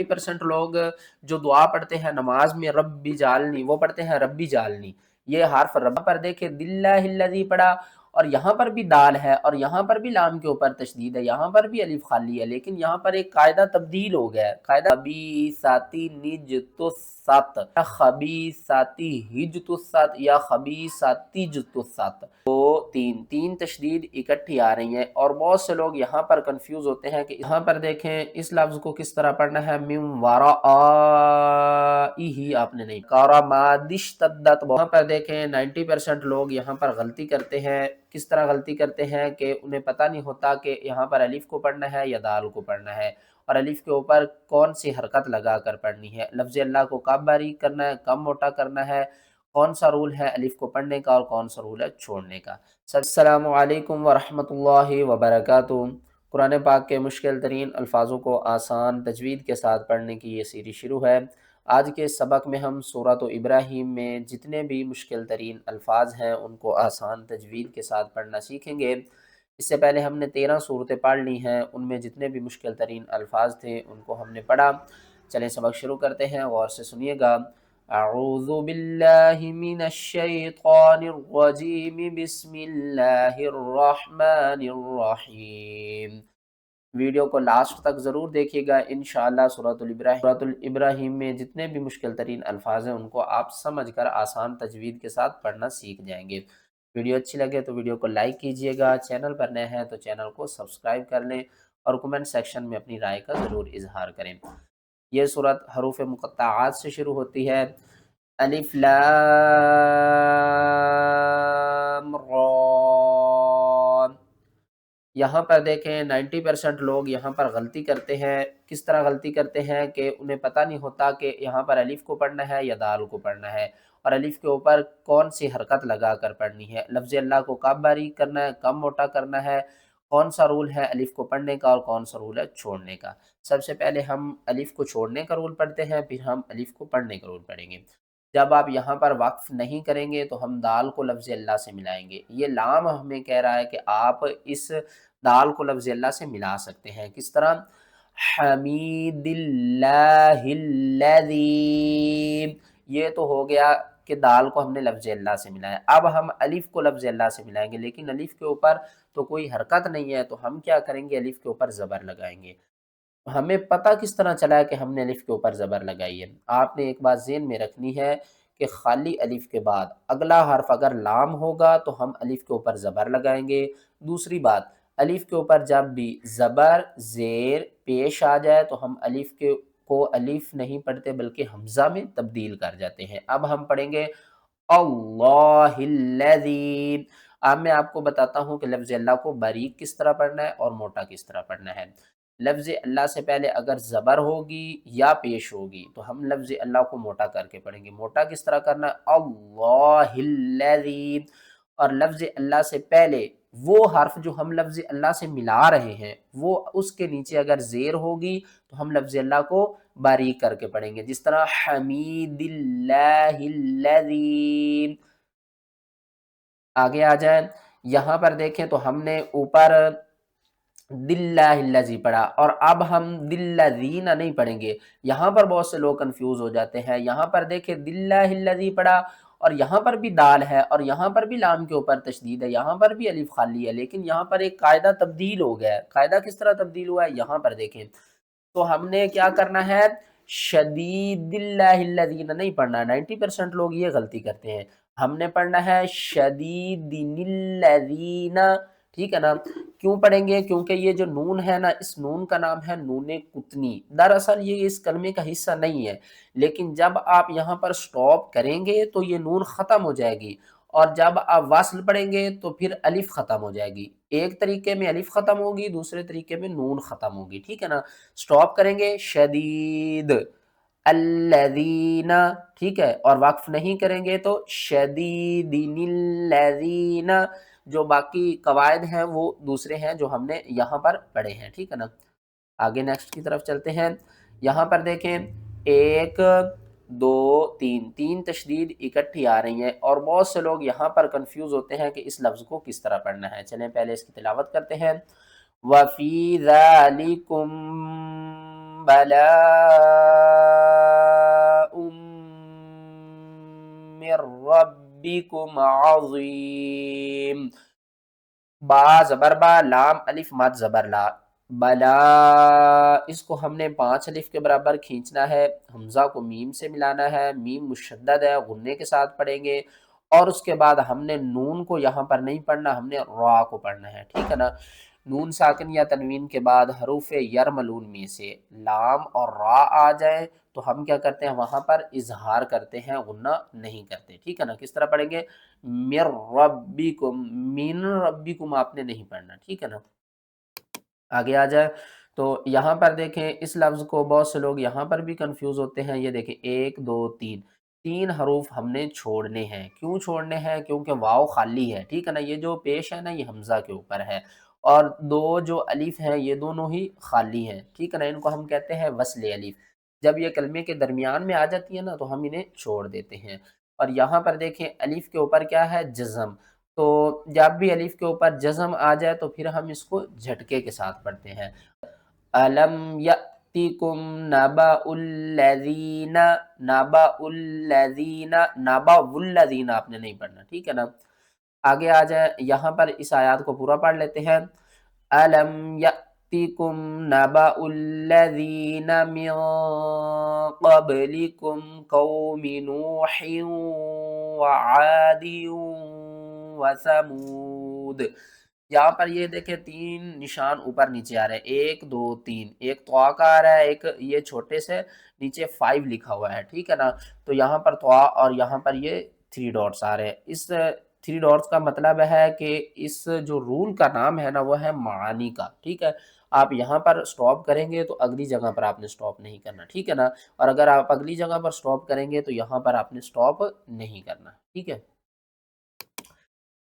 90% لوگ جو دعا پڑھتے ہیں نماز میں ربی جعلنی، وہ پڑھتے ہیں ربی جعلنی، یہ حرف رب پر دیکھیں دلہ الذی پڑھا، اور یہاں پر بھی دال ہے اور یہاں پر بھی لام کے اوپر تشدید ہے، یہاں پر بھی الف خالی ہے، لیکن یہاں پر ایک قاعدہ تبدیل ہو گیا ہے، قاعدہ خبیثاتی نجتثات یا خبیثاتی ہجتثات یا خبیثاتی جتثات، تین تشدید اکٹھی آ رہی ہیں، اور بہت سے لوگ یہاں پر کنفیوز ہوتے ہیں کہ یہاں پر دیکھیں اس لفظ کو کس طرح پڑھنا ہے، من ورائہ آپ نے نہیں کرامادشتدت، وہاں پر دیکھیں 90% لوگ یہاں پر غلطی کرتے ہیں، کس طرح غلطی کرتے ہیں کہ انہیں پتہ نہیں ہوتا کہ یہاں پر الف کو پڑھنا ہے یا دال کو پڑھنا ہے، اور الف کے اوپر کون سی حرکت لگا کر پڑھنی ہے، لفظ اللہ کو کب باریک کرنا ہے، کم موٹا کرنا ہے، کون سا رول ہے الف کو پڑھنے کا اور کون سا رول ہے چھوڑنے کا۔ السلام علیکم ورحمۃ اللہ وبرکاتہ۔ قرآن پاک کے مشکل ترین الفاظوں کو آسان تجوید کے ساتھ پڑھنے کی یہ سیریز شروع ہے۔ آج کے سبق میں ہم سورۃ ابراہیم میں جتنے بھی مشکل ترین الفاظ ہیں ان کو آسان تجوید کے ساتھ پڑھنا سیکھیں گے۔ اس سے پہلے ہم نے 13 صورتیں پڑھ لی ہیں، ان میں جتنے بھی مشکل ترین الفاظ تھے ان کو ہم نے پڑھا۔ چلیں سبق شروع کرتے ہیں، غور سے سنیے گا۔ اعوذ باللہ من الشیطان الرجیم، بسم اللہ الرحمن الرحیم۔ ویڈیو کو لاسٹ تک ضرور دیکھیے گا، انشاءاللہ سورۃ الابراہیم میں جتنے بھی مشکل ترین الفاظ ہیں ان کو آپ سمجھ کر آسان تجوید کے ساتھ پڑھنا سیکھ جائیں گے۔ ویڈیو اچھی لگے تو ویڈیو کو لائک کیجئے گا، چینل پر نئے ہیں تو چینل کو سبسکرائب کر لیں، اور کمنٹ سیکشن میں اپنی رائے کا ضرور اظہار کریں۔ یہ صورت حروف مقطعات سے شروع ہوتی ہے۔ الف لام را، یہاں پر دیکھیں 90% لوگ یہاں پر غلطی کرتے ہیں، کس طرح غلطی کرتے ہیں کہ انہیں پتہ نہیں ہوتا کہ یہاں پر الف کو پڑھنا ہے یا دال کو پڑھنا ہے، اور الف کے اوپر کون سی حرکت لگا کر پڑھنی ہے، لفظ اللہ کو کب باریک کرنا ہے، کم موٹا کرنا ہے، کون سا رول ہے الف کو پڑھنے کا اور کون سا رول ہے چھوڑنے کا۔ سب سے پہلے ہم الف کو چھوڑنے کا رول پڑھتے ہیں، پھر ہم الف کو پڑھنے کا رول پڑھیں گے۔ جب آپ یہاں پر وقف نہیں کریں گے تو ہم دال کو لفظ اللہ سے ملائیں گے، یہ لام ہمیں کہہ رہا ہے کہ آپ اس دال کو لفظ اللہ سے ملا سکتے ہیں، کس طرح، حمید اللہ الذی، یہ تو ہو گیا کہ دال کو ہم نے لفظ اللہ سے ملایا۔ اب ہم الف کو لفظ اللہ سے ملائیں گے، لیکن الف کے اوپر تو کوئی حرکت نہیں ہے، تو ہم کیا کریں گے، الف کے اوپر زبر لگائیں گے۔ ہمیں پتہ کس طرح چلا ہے کہ ہم نے الف کے اوپر زبر لگائی ہے؟ آپ نے ایک بات ذہن میں رکھنی ہے کہ خالی الف کے بعد اگلا حرف اگر لام ہوگا تو ہم الف کے اوپر زبر لگائیں گے۔ دوسری بات، الف کے اوپر جب بھی زبر زیر پیش آ جائے تو ہم الف کو الف نہیں پڑھتے بلکہ حمزہ میں تبدیل کر جاتے ہیں۔ اب ہم پڑھیں گے اللہ الذی۔ اب میں آپ کو بتاتا ہوں کہ لفظ اللہ کو باریک کس طرح پڑھنا ہے اور موٹا کس طرح پڑھنا ہے۔ لفظ اللہ سے پہلے اگر زبر ہوگی یا پیش ہوگی تو ہم لفظ اللہ کو موٹا کر کے پڑھیں گے۔ موٹا کس طرح کرنا ہے، اللہ الذی، اور لفظ اللہ سے پہلے وہ حرف جو ہم لفظ اللہ سے ملا رہے ہیں وہ اس کے نیچے اگر زیر ہوگی تو ہم لفظ اللہ کو باریک کر کے پڑھیں گے، جس طرح حمید اللہ الذی۔ آگے آ جائیں، یہاں پر دیکھیں تو ہم نے اوپر دلہ الذی پڑھا، اور اب ہم دلذین نہیں پڑھیں گے۔ یہاں پر بہت سے لوگ کنفیوز ہو جاتے ہیں، یہاں پر دیکھیں دلہ الذی پڑھا اور یہاں پر بھی دال ہے اور یہاں پر بھی لام کے اوپر تشدید ہے، یہاہ پر بھی الف خالی ہے، لیکن یہاں پر ایک قاعدہ تبدیل ہو گیا ہے۔ قاعدہ کس طرح تبدیل ہوا ہے، یہاں پر دیکھیں تو ہم نے کیا کرنا ہے، شدید اللہ الذین نہیں پڑھنا۔ 90% لوگ یہ غلطی کرتے ہیں، ہم نے پڑھنا ہے شدید الذین، ٹھیک ہے نا؟ کیوں پڑھیں گے؟ کیونکہ یہ جو نون ہے نا، اس نون کا نام ہے نون قطنی، دراصل یہ اس کلمے کا حصہ نہیں ہے، لیکن جب آپ یہاں پر سٹاپ کریں گے تو یہ نون ختم ہو جائے گی، اور جب آپ واصل پڑھیں گے تو پھر الف ختم ہو جائے گی۔ ایک طریقے میں الف ختم ہوگی، دوسرے طریقے میں نون ختم ہوگی، ٹھیک ہے نا؟ سٹاپ کریں گے شدید الذین، ٹھیک ہے، اور وقف نہیں کریں گے تو شدیدین الذین۔ جو باقی قواعد ہیں وہ دوسرے ہیں جو ہم نے یہاں پر پڑھے ہیں، ٹھیک ہے نا؟ آگے نیکسٹ کی طرف چلتے ہیں۔ یہاں پر دیکھیں 1 2 3 تشدید اکٹھی آ رہی ہیں، اور بہت سے لوگ یہاں پر کنفیوز ہوتے ہیں کہ اس لفظ کو کس طرح پڑھنا ہے۔ چلیں پہلے اس کی تلاوت کرتے ہیں۔ وَفِي ذَلِكُمْ بلاء من ربكم عظیم. با زبر با، لام الف مد زبر لا. بلا، اس کو ہم نے 5 الف کے برابر کھینچنا ہے، حمزہ کو میم سے ملانا ہے، میم مشدد ہے، غنے کے ساتھ پڑھیں گے، اور اس کے بعد ہم نے نون کو یہاں پر نہیں پڑھنا، ہم نے را کو پڑھنا ہے، ٹھیک ہے نا. نون ساکن یا تنوین کے بعد حروف یرملون میں سے لام اور را آ جائیں تو ہم کیا کرتے ہیں، وہاں پر اظہار کرتے ہیں، غنہ نہیں کرتے، ٹھیک ہے نا. کس طرح پڑھیں گے، مر ربکم، من ربکم آپ نے نہیں پڑھنا، ٹھیک ہے نا. آگے آ جائے تو یہاں پر دیکھیں اس لفظ کو بہت سے لوگ یہاں پر بھی کنفیوز ہوتے ہیں. یہ دیکھیں 1 2 3 تین حروف ہم نے چھوڑنے ہیں. کیوں چھوڑنے ہیں؟ کیونکہ واو خالی ہے، ٹھیک ہے نا. یہ جو پیش ہے نا یہ حمزہ کے اوپر ہے، اور 2 جو الف ہیں یہ دونوں ہی خالی ہیں، ٹھیک ہے نا. ان کو ہم کہتے ہیں وصل الف. جب یہ کلمے کے درمیان میں آ جاتی ہے نا تو ہم انہیں چھوڑ دیتے ہیں. اور یہاں پر دیکھیں الف کے اوپر کیا ہے، جزم. تو جب بھی الف کے اوپر جزم آ جائے تو پھر ہم اس کو جھٹکے کے ساتھ پڑھتے ہیں. الم یأتکم نبأ الذین، نبأ الذین، نبأ الذین آپ نے نہیں پڑھنا، ٹھیک ہے نا. آگے آ جائیں، یہاں پر اس آیات کو پورا پڑھ لیتے ہیں. الم یأتکم نبأ الذین من قبلکم قوم نوح وعاد وثمود. یہاں پر یہ دیکھیں 3 نشان اوپر نیچے آ رہے ہیں، 1 2 3. ایک طوا کا آ رہا ہے، ایک یہ چھوٹے سے نیچے 5 لکھا ہوا ہے، ٹھیک ہے نا. تو یہاں پر طوا اور یہاں پر یہ 3 ڈاٹس آ رہے ہیں. اس 3 ڈاٹس کا مطلب ہے کہ اس جو رول کا نام ہے نا وہ ہے معانی کا، ٹھیک ہے. آپ یہاں پر سٹاپ کریں گے تو اگلی جگہ پر آپ نے سٹاپ نہیں کرنا، ٹھیک ہے نا. اور اگر آپ اگلی جگہ پر سٹاپ کریں گے تو یہاں پر آپ نے سٹاپ نہیں کرنا، ٹھیک ہے.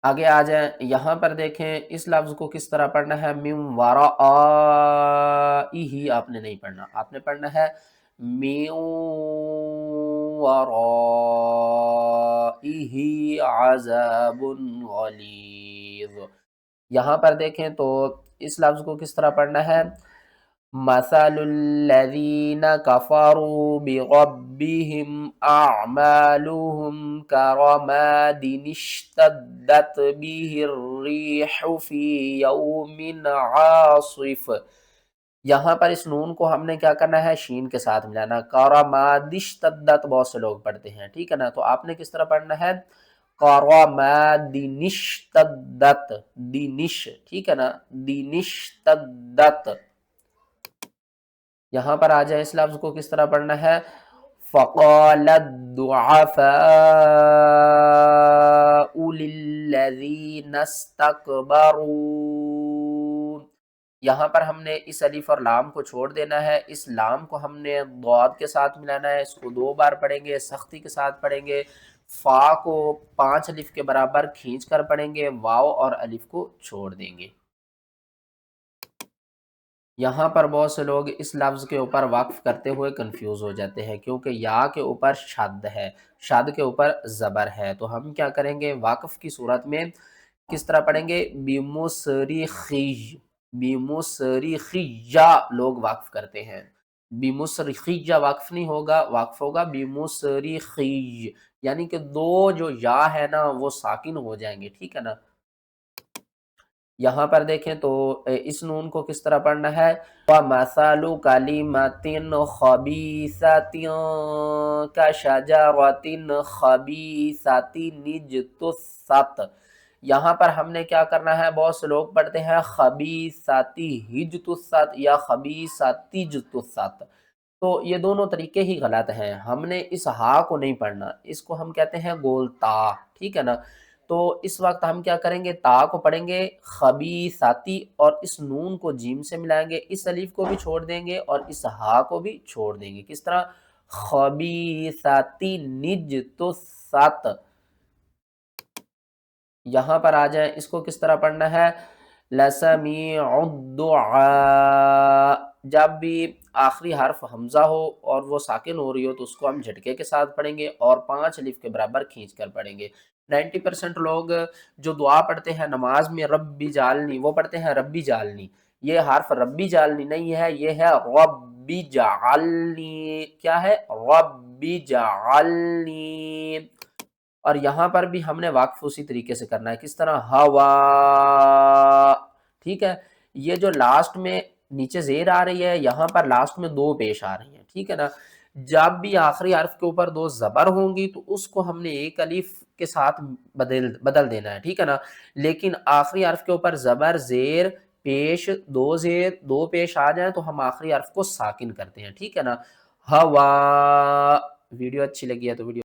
آگے آ جائیں، یہاں پر دیکھیں اس لفظ کو کس طرح پڑھنا ہے. من ورائہ آپ نے نہیں پڑھنا، آپ نے پڑھنا ہے من ورائہ عذاب غلیظ. یہاں پر دیکھیں تو اس لفظ کو کس طرح پڑھنا ہے. مثل الذین کفروا بربهم اعمالهم کرماد اشتدت به الریح فی یوم عاصف. یہاں پر اس نون کو ہم نے کیا کرنا ہے، شین کے ساتھ ملانا. کرماد اشتدت بہت سے لوگ پڑھتے ہیں، ٹھیک ہے نا. تو آپ نے کس طرح پڑھنا ہے، کرماد اشتدت، دینش، ٹھیک ہے نا، دینشتدت. یہاں پر آ جائے اس لفظ کو کس طرح پڑھنا ہے. فقال الضعفاء للذین استکبروا. یہاں پر ہم نے اس الف اور لام کو چھوڑ دینا ہے. اس لام کو ہم نے ضاد کے ساتھ ملانا ہے. اس کو 2 بار پڑھیں گے، سختی کے ساتھ پڑھیں گے. فا کو 5 الف کے برابر کھینچ کر پڑھیں گے، واو اور الف کو چھوڑ دیں گے. یہاں پر بہت سے لوگ اس لفظ کے اوپر وقف کرتے ہوئے کنفیوز ہو جاتے ہیں، کیونکہ یا کے اوپر شد ہے، شد کے اوپر زبر ہے. تو ہم کیا کریں گے، وقف کی صورت میں کس طرح پڑھیں گے، بمصرخی، بمصرخیہ لوگ وقف کرتے ہیں. بمصرخیہ وقف نہیں ہوگا، وقف ہوگا بمصرخی، یعنی کہ 2 جو یا ہے نا وہ ساکن ہو جائیں گے، ٹھیک ہے نا. یہاں پر دیکھیں تو اس نون کو کس طرح پڑھنا ہے. وَمَثَلُ كَلِمَةٍ خَبِيثَةٍ كَشَجَرَةٍ خَبِيثَةٍ اجْتُثَّتْ. یہاں پر ہم نے کیا کرنا ہے، بہت سے لوگ پڑھتے ہیں خبیثۃ اجْتُثَّتْ یا خبیثۃ اجْتُثَّتْ. تو یہ دونوں طریقے ہی غلط ہیں. ہم نے اس ہا کو نہیں پڑھنا، اس کو ہم کہتے ہیں گول تا، ٹھیک ہے نا. تو اس وقت ہم کیا کریں گے، تا کو پڑھیں گے خبیثاتی، اور اس نون کو جیم سے ملائیں گے، اس الف کو بھی چھوڑ دیں گے اور اس ہا کو بھی چھوڑ دیں گے. کس طرح، خبیثاتی نجتثت. یہاں پر آ جائیں، اس کو کس طرح پڑھنا ہے، لسمیع الدعاء. جب بھی آخری حرف حمزہ ہو اور وہ ساکن ہو رہی ہو تو اس کو ہم جھٹکے کے ساتھ پڑھیں گے اور 5 الف کے برابر کھینچ کر پڑھیں گے. 90% لوگ جو دعا پڑھتے ہیں نماز میں ربی جالنی، وہ پڑھتے ہیں ربی جالنی. یہ حرف ربی جالنی نہیں ہے، یہ ہے رب ربی جعلنی، کیا ہے ربی جعلنی، اور یہاں پر بھی ہم نے وقف اسی طریقے سے کرنا ہے، کس طرح ہوا، ٹھیک ہے۔ یہ جو لاسٹ میں نیچے زیر آ رہی ہے، یہاں پر لاسٹ میں دو پیش آ رہی ہیں، ٹھیک ہے نا۔ جب بھی آخری حرف کے اوپر دو زبر ہوں گی تو اس کو ہم نے ایک الف کے ساتھ بدل دینا ہے، ٹھیک ہے نا۔ لیکن آخری حرف کے اوپر زبر زیر پیش دو زیر دو پیش آ جائیں تو ہم آخری حرف کو ساکن کرتے ہیں، ٹھیک ہے نا۔ ہوا۔ ویڈیو اچھی لگی ہے تو ویڈیو